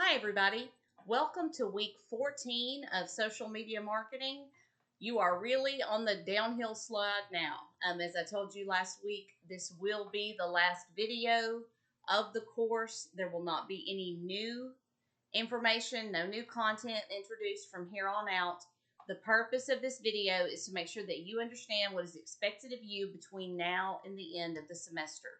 Hi, everybody. Welcome to week 14 of social media marketing. You are really on the downhill slide now. As I told you last week, this will be the last video of the course. There will not be any new information, no new content introduced from here on out. The purpose of this video is to make sure that you understand what is expected of you between now and the end of the semester.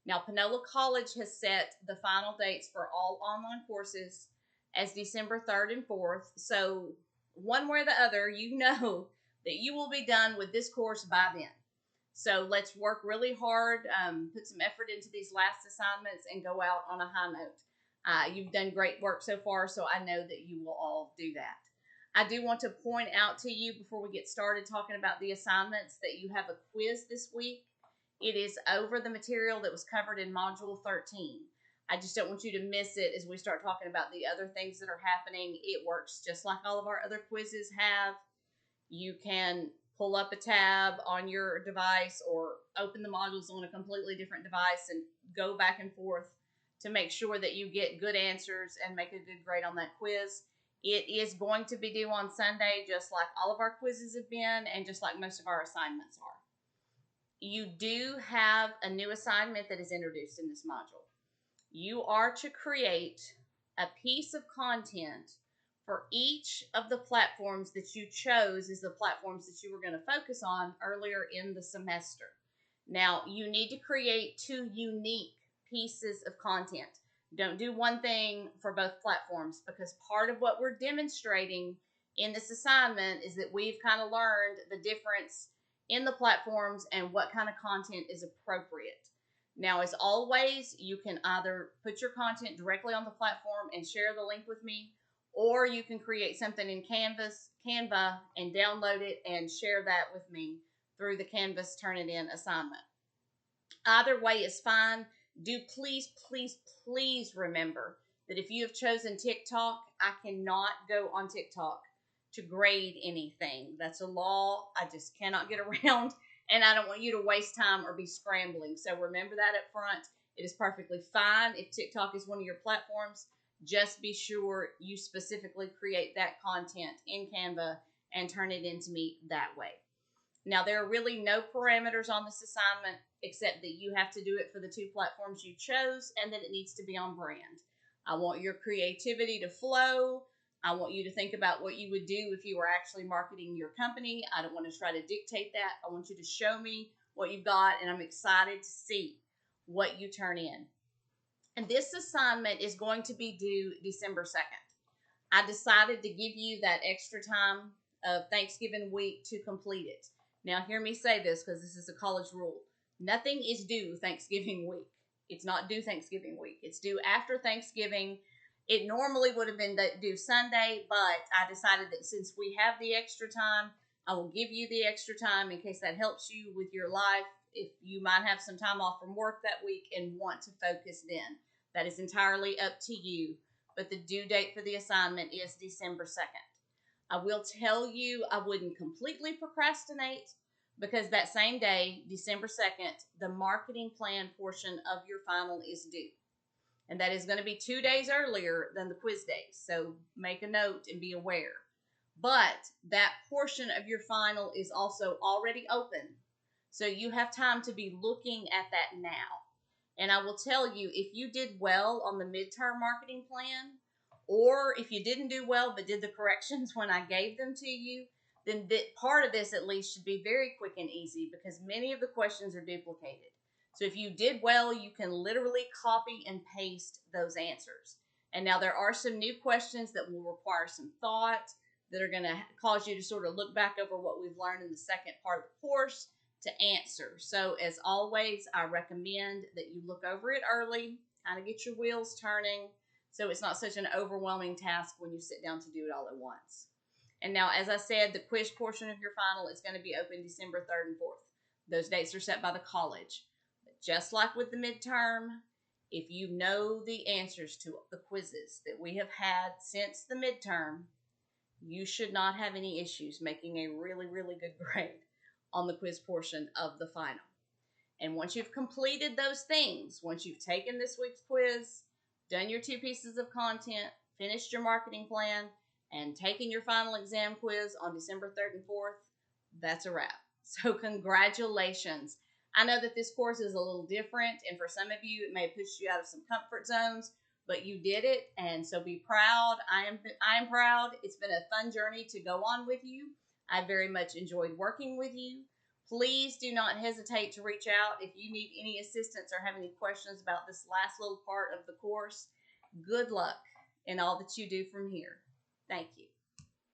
Now, Panola College has set the final dates for all online courses as December 3rd and 4th. So, one way or the other, you know that you will be done with this course by then. So, let's work really hard, put some effort into these last assignments, and go out on a high note. You've done great work so far, so I know that you will all do that. I do want to point out to you before we get started talking about the assignments that you have a quiz this week. It is over the material that was covered in Module 13. I just don't want you to miss it as we start talking about the other things that are happening. It works just like all of our other quizzes have. You can pull up a tab on your device or open the modules on a completely different device and go back and forth to make sure that you get good answers and make a good grade on that quiz. It is going to be due on Sunday, just like all of our quizzes have been and just like most of our assignments are. You do have a new assignment that is introduced in this module. You are to create a piece of content for each of the platforms that you chose as the platforms that you were going to focus on earlier in the semester. Now, you need to create two unique pieces of content. Don't do one thing for both platforms, because part of what we're demonstrating in this assignment is that we've kind of learned the difference in the platforms and what kind of content is appropriate. Now, as always, you can either put your content directly on the platform and share the link with me, or you can create something in Canva and download it and share that with me through the Canvas Turn It In assignment. Either way is fine. Do please remember that if you have chosen TikTok, I cannot go on TikTok to grade anything. That's a law I just cannot get around, and I don't want you to waste time or be scrambling. So remember that up front. It is perfectly fine if TikTok is one of your platforms. Just be sure you specifically create that content in Canva and turn it into me that way. Now, there are really no parameters on this assignment except that you have to do it for the two platforms you chose and that it needs to be on brand. I want your creativity to flow. I want you to think about what you would do if you were actually marketing your company. I don't want to try to dictate that. I want you to show me what you've got, and I'm excited to see what you turn in. And this assignment is going to be due December 2nd. I decided to give you that extra time of Thanksgiving week to complete it. Now, hear me say this, because this is a college rule. Nothing is due Thanksgiving week. It's not due Thanksgiving week. It's due after Thanksgiving. It normally would have been due Sunday, but I decided that since we have the extra time, I will give you the extra time in case that helps you with your life. If you might have some time off from work that week and want to focus then, that is entirely up to you. But the due date for the assignment is December 2nd. I will tell you I wouldn't completely procrastinate, because that same day, December 2nd, the marketing plan portion of your final is due. And that is going to be 2 days earlier than the quiz days. So make a note and be aware. But that portion of your final is also already open. So you have time to be looking at that now. And I will tell you, if you did well on the midterm marketing plan, or if you didn't do well but did the corrections when I gave them to you, then part of this at least should be very quick and easy, because many of the questions are duplicated. So if you did well, you can literally copy and paste those answers. And now there are some new questions that will require some thought, that are going to cause you to sort of look back over what we've learned in the second part of the course to answer. So as always, I recommend that you look over it early, kind of get your wheels turning, so it's not such an overwhelming task when you sit down to do it all at once. And now, as I said, the quiz portion of your final is going to be open December 3rd and 4th. Those dates are set by the college. Just like with the midterm, if you know the answers to the quizzes that we have had since the midterm, you should not have any issues making a really, really good grade on the quiz portion of the final. And once you've completed those things, once you've taken this week's quiz, done your two pieces of content, finished your marketing plan, and taken your final exam quiz on December 3rd and 4th, that's a wrap. So, congratulations. I know that this course is a little different, and for some of you, it may push you out of some comfort zones, but you did it, and so be proud. I am proud. It's been a fun journey to go on with you. I very much enjoyed working with you. Please do not hesitate to reach out if you need any assistance or have any questions about this last little part of the course. Good luck in all that you do from here. Thank you.